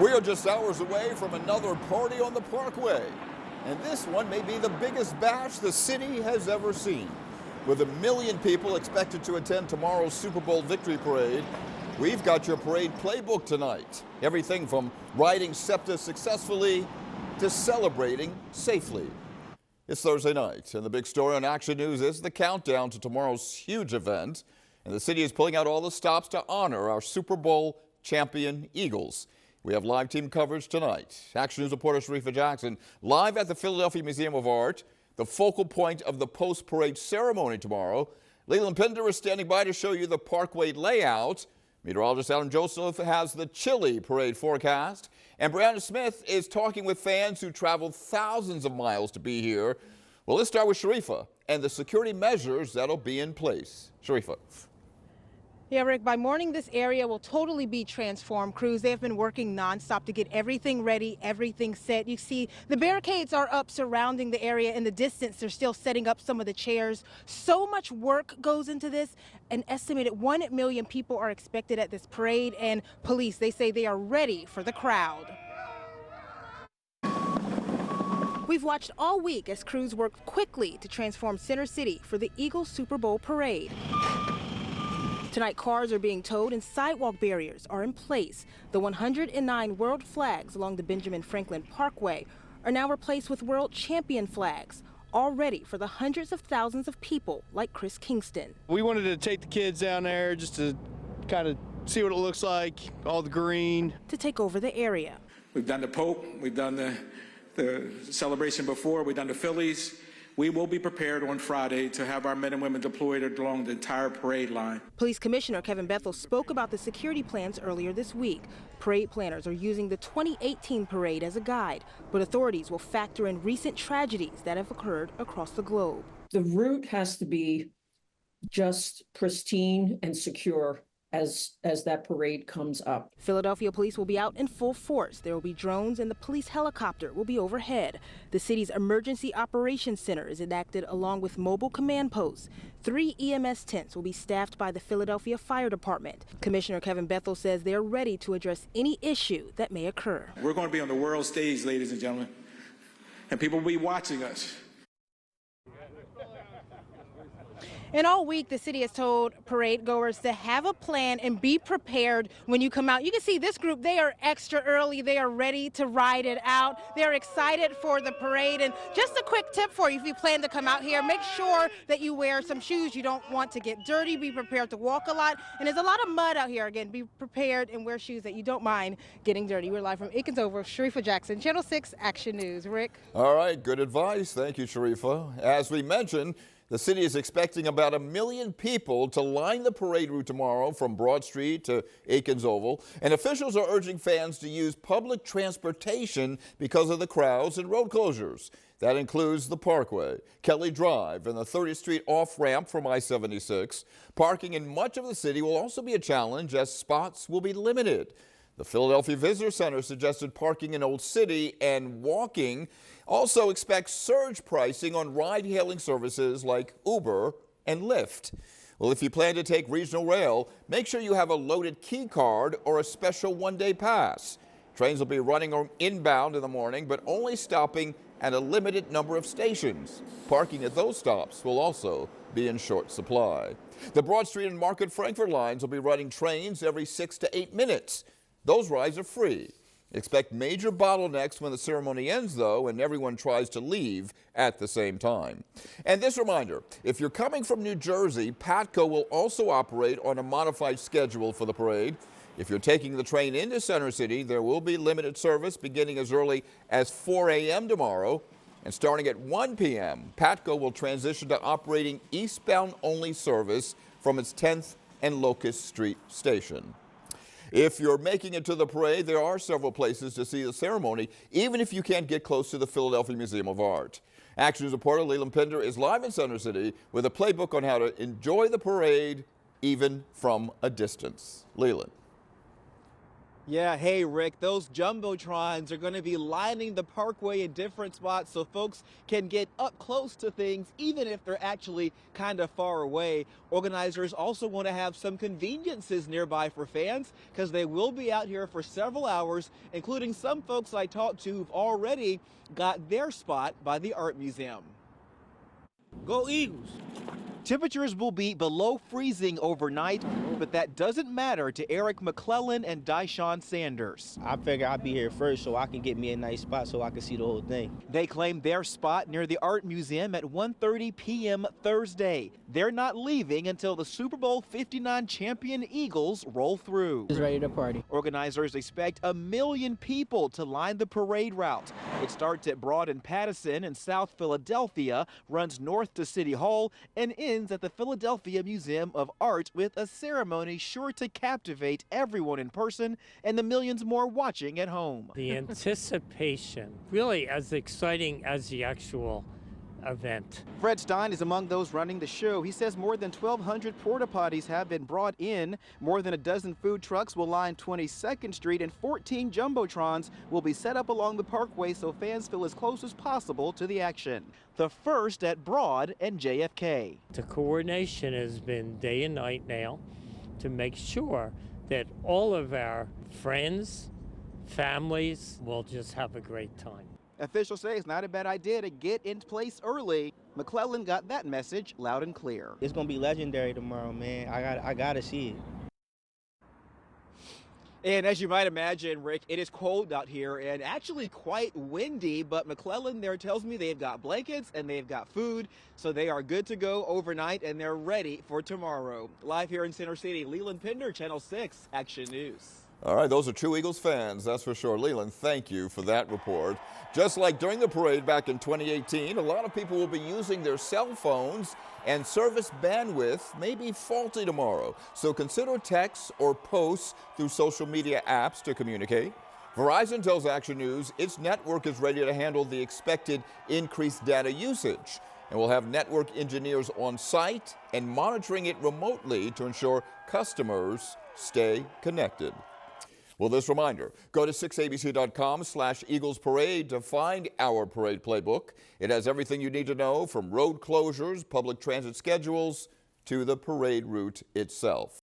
We are just hours away from another party on the Parkway, and this one may be the biggest bash the city has ever seen. With 1 million people expected to attend tomorrow's Super Bowl victory parade, we've got your parade playbook tonight. Everything from riding SEPTA successfully to celebrating safely. It's Thursday night, and the big story on Action News is the countdown to tomorrow's huge event, and the city is pulling out all the stops to honor our Super Bowl champion Eagles. We have live team coverage tonight. Action News reporter Sharifa Jackson live at the Philadelphia Museum of Art, the focal point of the post-parade ceremony tomorrow. Leland Pinder is standing by to show you the Parkway layout. Meteorologist Adam Joseph has the chilly parade forecast. And Brianna Smith is talking with fans who traveled thousands of miles to be here. Well, let's start with Sharifa and the security measures that'll be in place. Sharifa. Yeah, Rick, by morning, this area will totally be transformed. Crews, they have been working nonstop to get everything ready, everything set. You see the barricades are up surrounding the area. In the distance, they're still setting up some of the chairs. So much work goes into this. An estimated 1 million people are expected at this parade, and police, they say they are ready for the crowd. We've watched all week as crews worked quickly to transform Center City for the Eagles Super Bowl parade. Tonight, cars are being towed and sidewalk barriers are in place. The 109 world flags along the Benjamin Franklin Parkway are now replaced with world champion flags, all ready for the hundreds of thousands of people like Chris Kingston. We wanted to take the kids down there just to kind of see what it looks like, all the green. To take over the area. We've done the Pope, we've done the celebration before, we've done the Phillies. We will be prepared on Friday to have our men and women deployed along the entire parade line. Police Commissioner Kevin Bethel spoke about the security plans earlier this week. Parade planners are using the 2018 parade as a guide, but authorities will factor in recent tragedies that have occurred across the globe. The route has to be just pristine and secure as that parade comes up. Philadelphia police will be out in full force. There will be drones and the police helicopter will be overhead. The city's emergency operations center is enacted along with mobile command posts. 3 EMS tents will be staffed by the Philadelphia Fire Department. Commissioner Kevin Bethel says they're ready to address any issue that may occur. We're going to be on the world stage, ladies and gentlemen, and people will be watching us. And all week, the city has told parade goers to have a plan and be prepared when you come out. You can see this group, they are extra early. They are ready to ride it out. They're excited for the parade. And just a quick tip for you, if you plan to come out here, make sure that you wear some shoes. You don't want to get dirty. Be prepared to walk a lot. And there's a lot of mud out here. Again, be prepared and wear shoes that you don't mind getting dirty. We're live from Aikens Over. Sharifa Jackson, Channel 6 Action News. Rick? All right, good advice. Thank you, Sharifa. As we mentioned, the city is expecting about 1 million people to line the parade route tomorrow from Broad Street to Aikens Oval, and officials are urging fans to use public transportation because of the crowds and road closures. That includes the Parkway, Kelly Drive, and the 30th Street off-ramp from I-76. Parking in much of the city will also be a challenge as spots will be limited. The Philadelphia Visitor Center suggested parking in Old City and walking. Also expect surge pricing on ride-hailing services like Uber and Lyft. Well, if you plan to take regional rail, make sure you have a loaded key card or a special one-day pass. Trains will be running inbound in the morning, but only stopping at a limited number of stations. Parking at those stops will also be in short supply. The Broad Street and Market Frankford lines will be running trains every 6 to 8 minutes. Those rides are free. Expect major bottlenecks when the ceremony ends, though, and everyone tries to leave at the same time. And this reminder, if you're coming from New Jersey, PATCO will also operate on a modified schedule for the parade. If you're taking the train into Center City, there will be limited service beginning as early as 4 a.m. tomorrow. And starting at 1 p.m., PATCO will transition to operating eastbound-only service from its 10th and Locust Street station. If you're making it to the parade, there are several places to see the ceremony, even if you can't get close to the Philadelphia Museum of Art. Action News reporter Leland Pinder is live in Center City with a playbook on how to enjoy the parade even from a distance. Leland. Yeah, hey Rick, those Jumbotrons are going to be lining the parkway in different spots so folks can get up close to things even if they're actually kind of far away. Organizers also want to have some conveniences nearby for fans because they will be out here for several hours, including some folks I talked to who've already got their spot by the art museum. Go Eagles! Temperatures will be below freezing overnight, but that doesn't matter to Eric McClellan and Dyshawn Sanders. I figure I'll be here first so I can get me a nice spot so I can see the whole thing. They claim their spot near the art museum at 1:30 p.m. Thursday. They're not leaving until the Super Bowl 59 champion Eagles roll through. Just ready to party. Organizers expect 1 million people to line the parade route. It starts at Broad and Pattison in South Philadelphia, runs north to City Hall, and ends at the Philadelphia Museum of Art with a ceremony sure to captivate everyone in person and the millions more watching at home. The anticipation, really as exciting as the actual event. Fred Stein is among those running the show. He says more than 1,200 porta potties have been brought in. More than a dozen food trucks will line 22nd Street, and 14 Jumbotrons will be set up along the parkway so fans feel as close as possible to the action. The first at Broad and JFK. The coordination has been day and night now to make sure that all of our friends, families will just have a great time. Officials say it's not a bad idea to get in place early. McClellan got that message loud and clear. It's gonna be legendary tomorrow, man. I gotta see it. And as you might imagine, Rick, it is cold out here and actually quite windy, but McClellan there tells me they've got blankets and they've got food, so they are good to go overnight and they're ready for tomorrow. Live here in Center City, Leland Pender, Channel 6 Action News. All right, those are true Eagles fans, that's for sure. Leland, thank you for that report. Just like during the parade back in 2018, a lot of people will be using their cell phones, and service bandwidth may be faulty tomorrow. So consider texts or posts through social media apps to communicate. Verizon tells Action News its network is ready to handle the expected increased data usage, and will have network engineers on site and monitoring it remotely to ensure customers stay connected. Well, this reminder, go to 6abc.com/Eagles Parade to find our parade playbook. It has everything you need to know, from road closures, public transit schedules, to the parade route itself.